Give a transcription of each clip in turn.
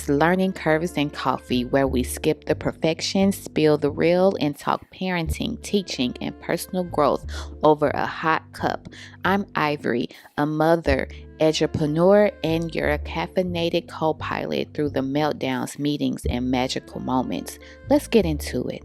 podcast, Learning Curves and Coffee, where we skip the perfection, spill the real, and talk parenting, teaching, and personal growth over a hot cup. I'm Ivory, a mother, entrepreneur, and your caffeinated co pilot through the meltdowns, meetings, and magical moments. Let's get into it.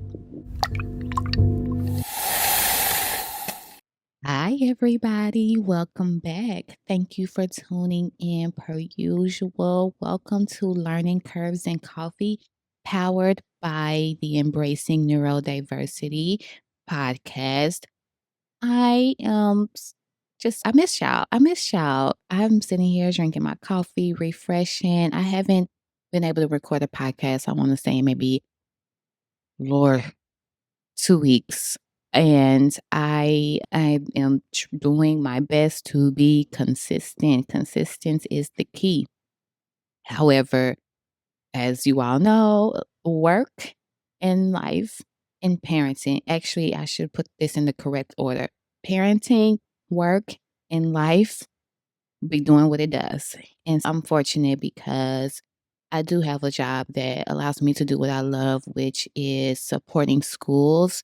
Hi, everybody. Welcome back. Thank you for tuning in per usual. Welcome to Learning Curves and Coffee, powered by the Embracing Neurodiversity podcast. I I miss y'all. I'm sitting here drinking my coffee, refreshing. I haven't been able to record a podcast, I want to say maybe, Lord, 2 weeks. And I am doing my best to be consistent. Consistent is the key. However, as you all know, work and life and parenting. Actually, I should put this in the correct order. Parenting, work, and life be doing what it does. And I'm fortunate because I do have a job that allows me to do what I love, which is supporting schools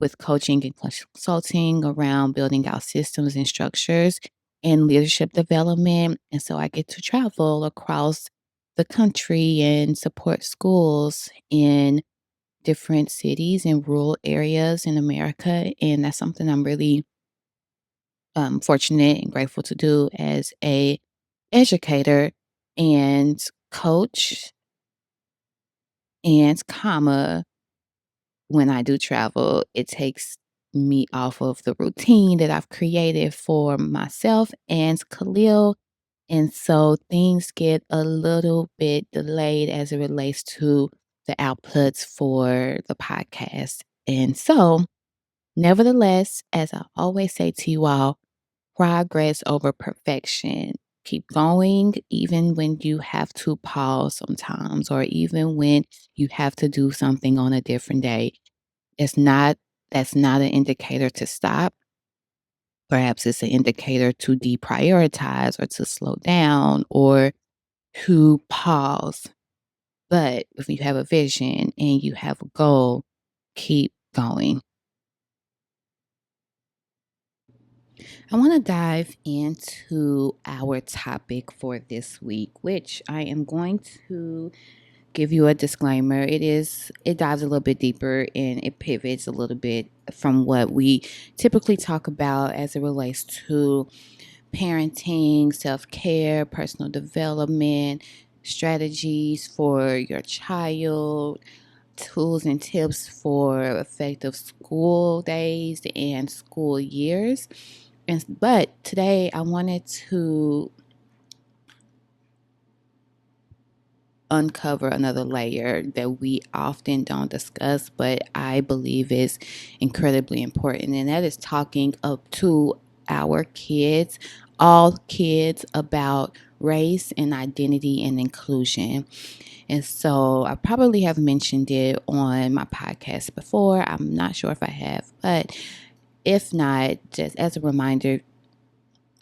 with coaching and consulting around building out systems and structures and leadership development. And so I get to travel across the country and support schools in different cities and rural areas in America. And that's something I'm really fortunate and grateful to do as a educator and coach and when I do travel, it takes me off of the routine that I've created for myself and Khalil. And so things get a little bit delayed as it relates to the outputs for the podcast. And so, nevertheless, as I always say to you all, progress over perfection. Keep going, even when you have to pause sometimes, or even when you have to do something on a different day. It's not That's not an indicator to stop. Perhaps it's an indicator to deprioritize or to slow down or to pause. But if you have a vision and you have a goal, keep going. I want to dive into our topic for this week, which I am going to give you a disclaimer. It dives a little bit deeper and it pivots a little bit from what we typically talk about as it relates to parenting, self-care, personal development, strategies for your child, tools and tips for effective school days and school years. But today I wanted to uncover another layer that we often don't discuss, but I believe is incredibly important. And that is talking up to our kids, all kids, about race and identity and inclusion. And so I probably have mentioned it on my podcast before. I'm not sure if I have, but if not, just as a reminder,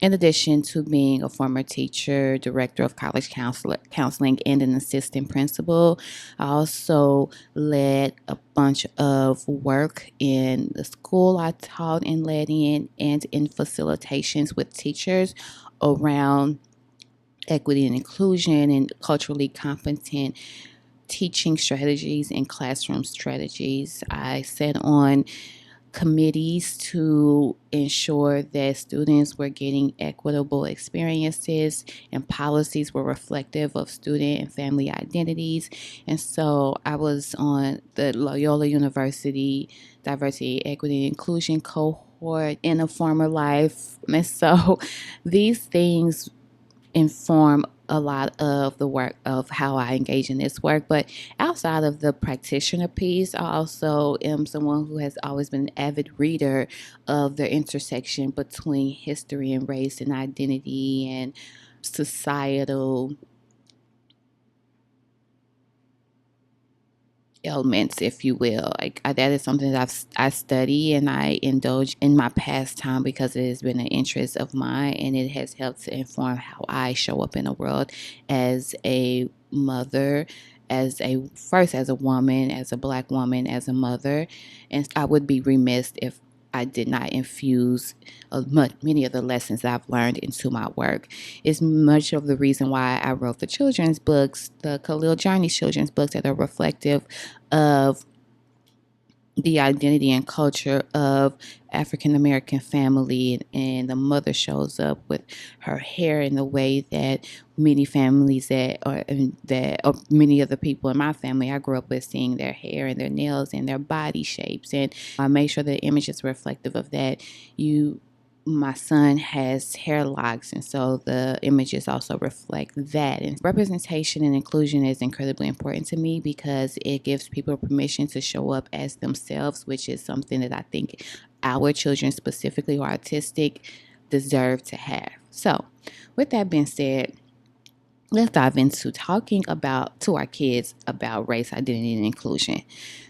in addition to being a former teacher, director of college counseling, and an assistant principal, I also led a bunch of work in the school I taught and led in, and in facilitations with teachers around equity and inclusion and culturally competent teaching strategies and classroom strategies. I sat on committees to ensure that students were getting equitable experiences and policies were reflective of student and family identities. And so I was on the Loyola University Diversity, Equity, and Inclusion cohort in a former life. And so these things inform a lot of the work of how I engage in this work. But outside of the practitioner piece, I also am someone who has always been an avid reader of the intersection between history and race and identity and societal elements, if you will. That is something that I study and I indulge in my pastime because it has been an interest of mine, and it has helped to inform how I show up in the world as a mother, as a woman, as a black woman, as a mother, and I would be remiss if I did not infuse many of the lessons that I've learned into my work. It's much of the reason why I wrote the children's books, the Khalil Journey children's books, that are reflective of the identity and culture of African American family, and the mother shows up with her hair in the way that many families or many of the people in my family I grew up with, seeing their hair and their nails and their body shapes, and I made sure the image is reflective of that. You My son has hair locks, and so the images also reflect that. And representation and inclusion is incredibly important to me because it gives people permission to show up as themselves, which is something that I think our children, specifically who are autistic, deserve to have. So, with that being said, let's dive into talking about to our kids about race, identity, and inclusion.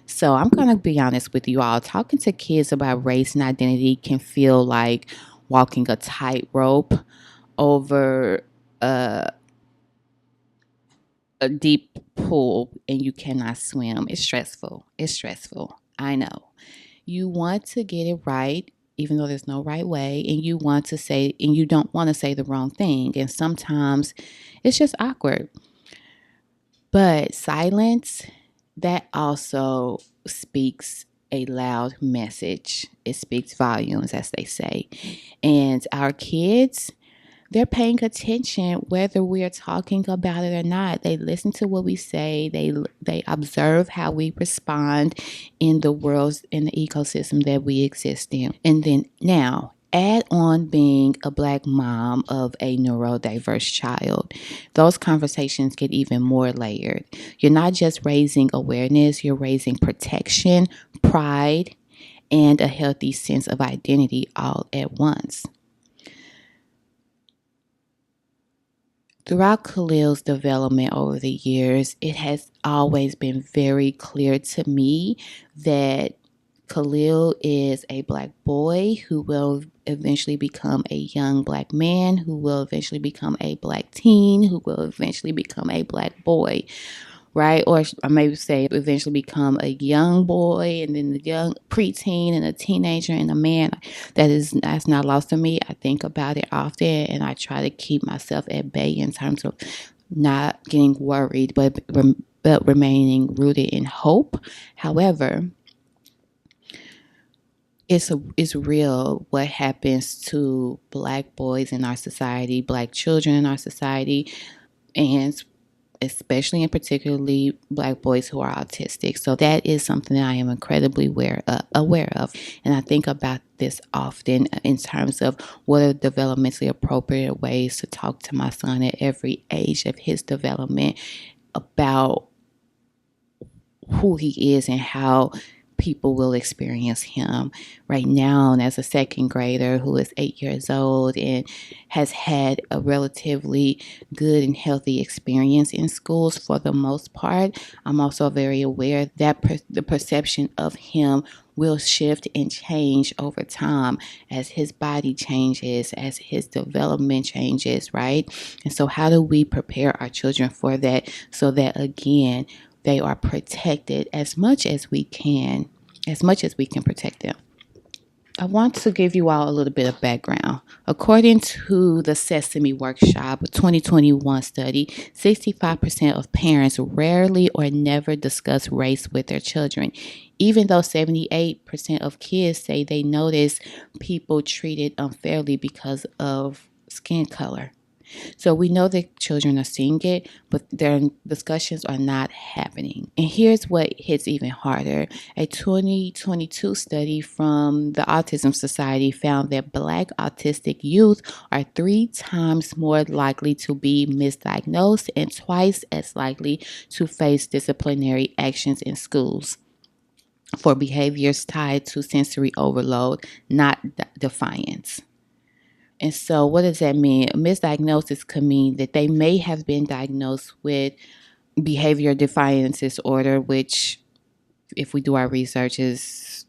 So I'm going to be honest with you all. Talking to kids about race and identity can feel like walking a tightrope over a deep pool and you cannot swim. It's stressful. It's stressful. I know. You want to get it right, even though there's no right way, and you don't want to say the wrong thing. And sometimes it's just awkward. But silence, that also speaks a loud message. It speaks volumes, as they say. And our kids, they're paying attention whether we're talking about it or not. They listen to what we say. They observe how we respond in the world, in the ecosystem that we exist in. And then now, add on being a black mom of a neurodiverse child. Those conversations get even more layered. You're not just raising awareness, you're raising protection, pride, and a healthy sense of identity all at once. Throughout Khalil's development over the years, it has always been very clear to me that Khalil is a black boy who will eventually become a young black man, who will eventually become a black teen, who will eventually become a black boy, right? Or I may say eventually become a young boy, and then the young preteen and a teenager and a man. That's not lost to me. I think about it often, and I try to keep myself at bay in terms of not getting worried, but remaining rooted in hope. However, it's real what happens to black boys in our society, black children in our society, and especially and particularly black boys who are autistic. So that is something that I am incredibly aware of. And I think about this often in terms of what are developmentally appropriate ways to talk to my son at every age of his development about who he is and how people will experience him. Right now, and as a second grader who is 8 years old and has had a relatively good and healthy experience in schools for the most part, I'm also very aware that the perception of him will shift and change over time as his body changes, as his development changes, right? And so how do we prepare our children for that so that, again, they are protected as much as we can protect them? I want to give you all a little bit of background. According to the Sesame Workshop 2021 study, 65% of parents rarely or never discuss race with their children, even though 78% of kids say they notice people treated unfairly because of skin color. So we know that children are seeing it, but their discussions are not happening. And here's what hits even harder. A 2022 study from the Autism Society found that Black autistic youth are 3 times more likely to be misdiagnosed and twice as likely to face disciplinary actions in schools for behaviors tied to sensory overload, not defiance. And so what does that mean? A misdiagnosis could mean that they may have been diagnosed with behavior defiance disorder, which, if we do our research, is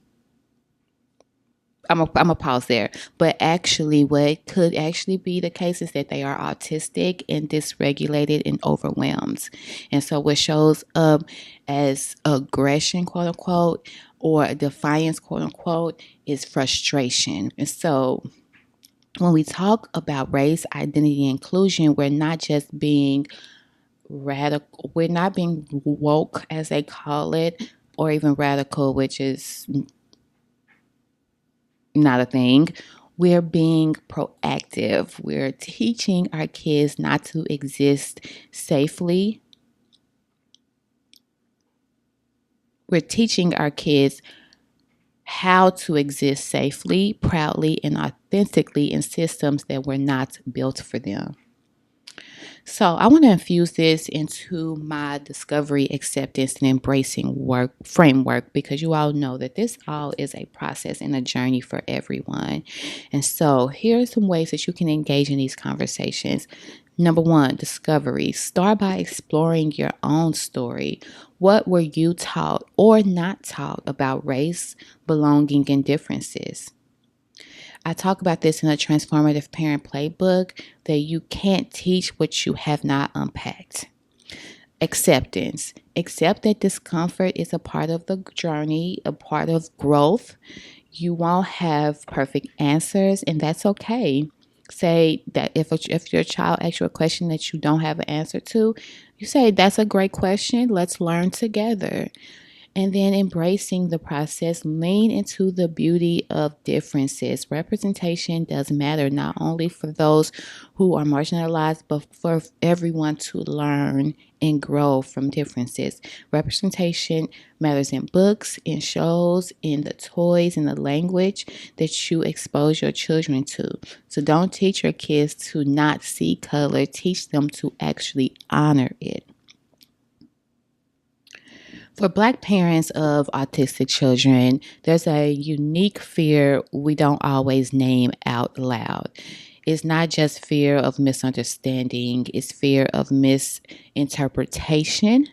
I'm a pause there. But actually, what could actually be the case is that they are autistic and dysregulated and overwhelmed. And so, what shows up as aggression, quote unquote, or defiance, quote unquote, is frustration. And so, when we talk about race, identity, and inclusion, we're not just being radical, we're not being woke, as they call it, or even radical, which is not a thing. We're being proactive. We're teaching our kids not to exist safely. We're teaching our kids how to exist safely, proudly, and authentically in systems that were not built for them. So I want to infuse this into my discovery, acceptance, and embracing work framework, because you all know that this all is a process and a journey for everyone. And so here are some ways that you can engage in these conversations. Number one, discovery. Start by exploring your own story. What were you taught or not taught about race, belonging, and differences? I talk about this in a transformative parent playbook, that you can't teach what you have not unpacked. Acceptance. Accept that discomfort is a part of the journey, a part of growth. You won't have perfect answers, and that's okay. Say that if your child asks you a question that you don't have an answer to, you say, "That's a great question. Let's learn together." And then embracing the process, lean into the beauty of differences. Representation does matter, not only for those who are marginalized, but for everyone to learn and grow from differences. Representation matters in books, in shows, in the toys, in the language that you expose your children to. So don't teach your kids to not see color, teach them to actually honor it. For Black parents of autistic children, there's a unique fear we don't always name out loud. It's not just fear of misunderstanding, it's fear of misinterpretation.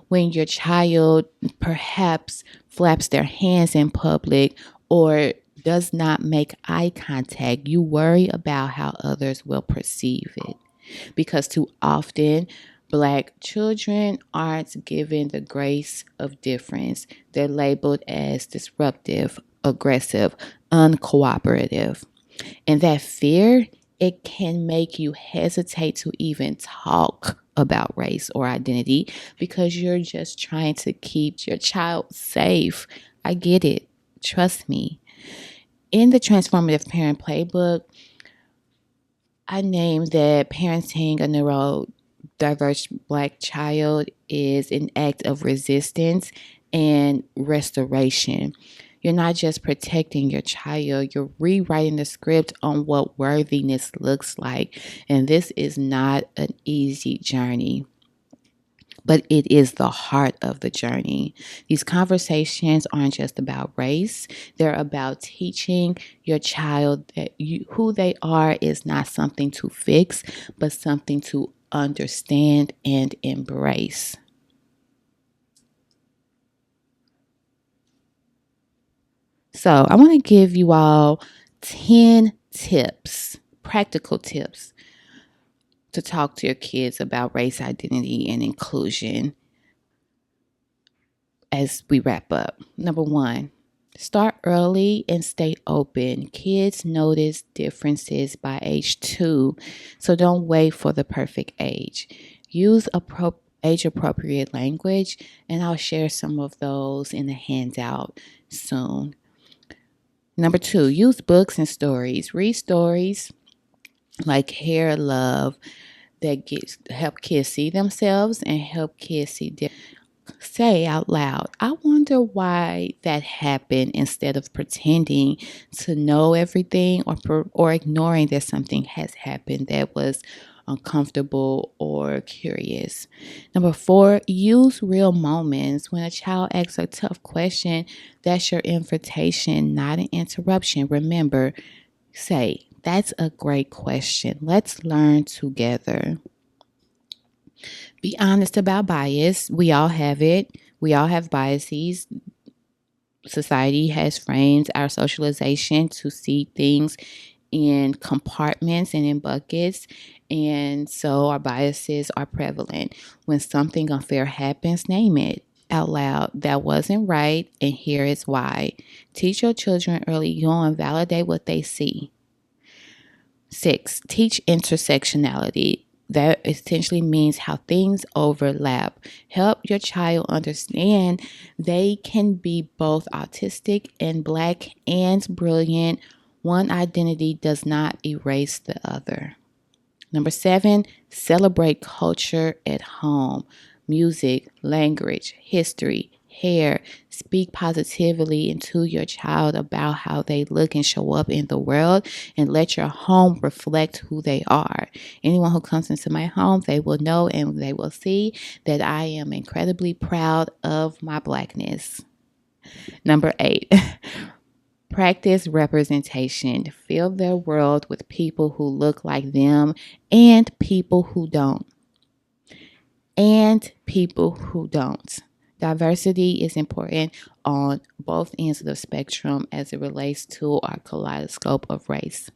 When your child perhaps flaps their hands in public or does not make eye contact, you worry about how others will perceive it, because too often Black children aren't given the grace of difference. They're labeled as disruptive, aggressive, uncooperative. And that fear, it can make you hesitate to even talk about race or identity, because you're just trying to keep your child safe. I get it. Trust me. In the Transformative Parent Playbook, I named that parenting a neurodiverse Black child is an act of resistance and restoration. You're not just protecting your child, you're rewriting the script on what worthiness looks like. And this is not an easy journey, but it is the heart of the journey. These conversations aren't just about race. They're about teaching your child that who they are is not something to fix, but something to understand and embrace. So I want to give you all 10 tips, practical tips, to talk to your kids about race, identity, and inclusion as we wrap up. Number one, start early and stay open. Kids notice differences by age 2, so don't wait for the perfect age. Use age appropriate language, and I'll share some of those in the handout soon. Number 2, use books and stories. Read stories like Hair Love that help kids see themselves and help kids see say out loud, "I wonder why that happened," instead of pretending to know everything, or ignoring that something has happened that was uncomfortable or curious. Number 4, use real moments. When a child asks a tough question, that's your invitation, not an interruption. Remember, say, "That's a great question. Let's learn together." Be honest about bias. We all have it. We all have biases. Society has framed our socialization to see things in compartments and in buckets. And so our biases are prevalent. When something unfair happens, name it out loud. That wasn't right, and here is why. Teach your children early on, validate what they see. 6, teach intersectionality. That essentially means how things overlap. Help your child understand they can be both autistic and black and brilliant. One identity does not erase the other. Number 7, celebrate culture at home. Music, language, history, hair. Speak positively into your child about how they look and show up in the world, and let your home reflect who they are. Anyone who comes into my home, they will know and they will see that I am incredibly proud of my blackness. Number 8, practice representation. Fill their world with people who look like them and people who don't. And people who don't. Diversity is important on both ends of the spectrum as it relates to our kaleidoscope of race.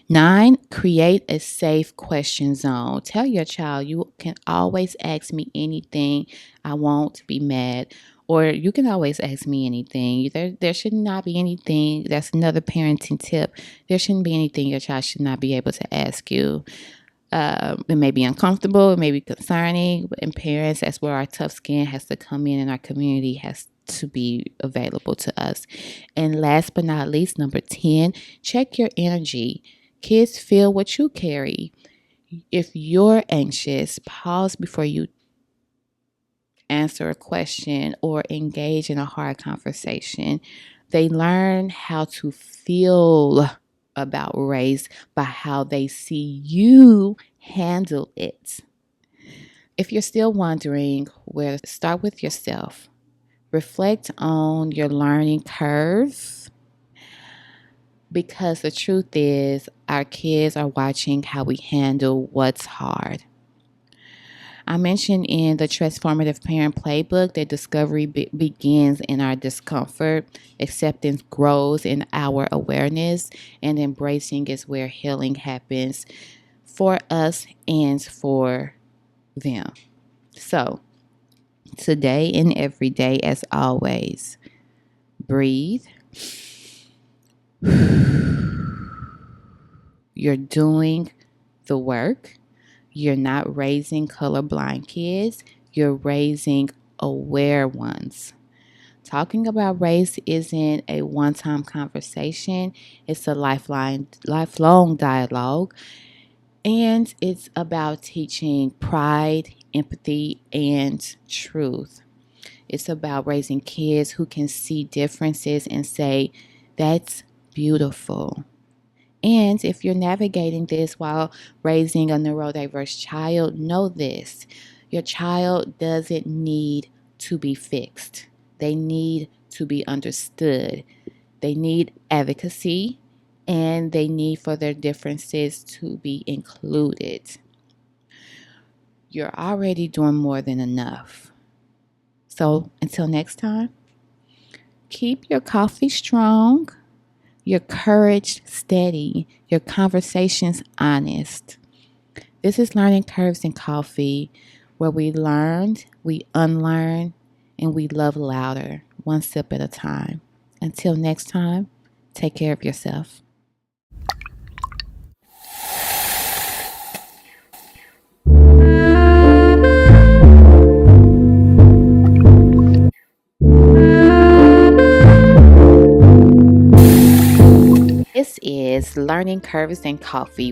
9, create a safe question zone. Tell your child you can always ask me anything. I won't be mad. Or you can always ask me anything. There should not be anything. That's another parenting tip. There shouldn't be anything your child should not be able to ask you. It may be uncomfortable, it may be concerning, but in parents, that's where our tough skin has to come in and our community has to be available to us. And last but not least, number 10, check your energy. Kids feel what you carry. If you're anxious, pause before you answer a question or engage in a hard conversation. They learn how to feel about race by how they see you handle it. If you're still wondering where to start with yourself, reflect on your learning curve, because the truth is our kids are watching how we handle what's hard. I mentioned in the Transformative Parent Playbook that discovery begins in our discomfort, acceptance grows in our awareness, and embracing is where healing happens for us and for them. So, today and every day, as always, breathe. You're doing the work. You're not raising colorblind kids. You're raising aware ones. Talking about race isn't a one-time conversation. It's a lifelong dialogue. And it's about teaching pride, empathy, and truth. It's about raising kids who can see differences and say, that's beautiful. And if you're navigating this while raising a neurodiverse child, know this. Your child doesn't need to be fixed. They need to be understood. They need advocacy, and they need for their differences to be included. You're already doing more than enough. So until next time, keep your coffee strong, your courage steady, your conversations honest. This is Learning Curves in Coffee, where we learned, we unlearn, and we love louder, one sip at a time. Until next time, take care of yourself. This is Learning Curves and Coffee.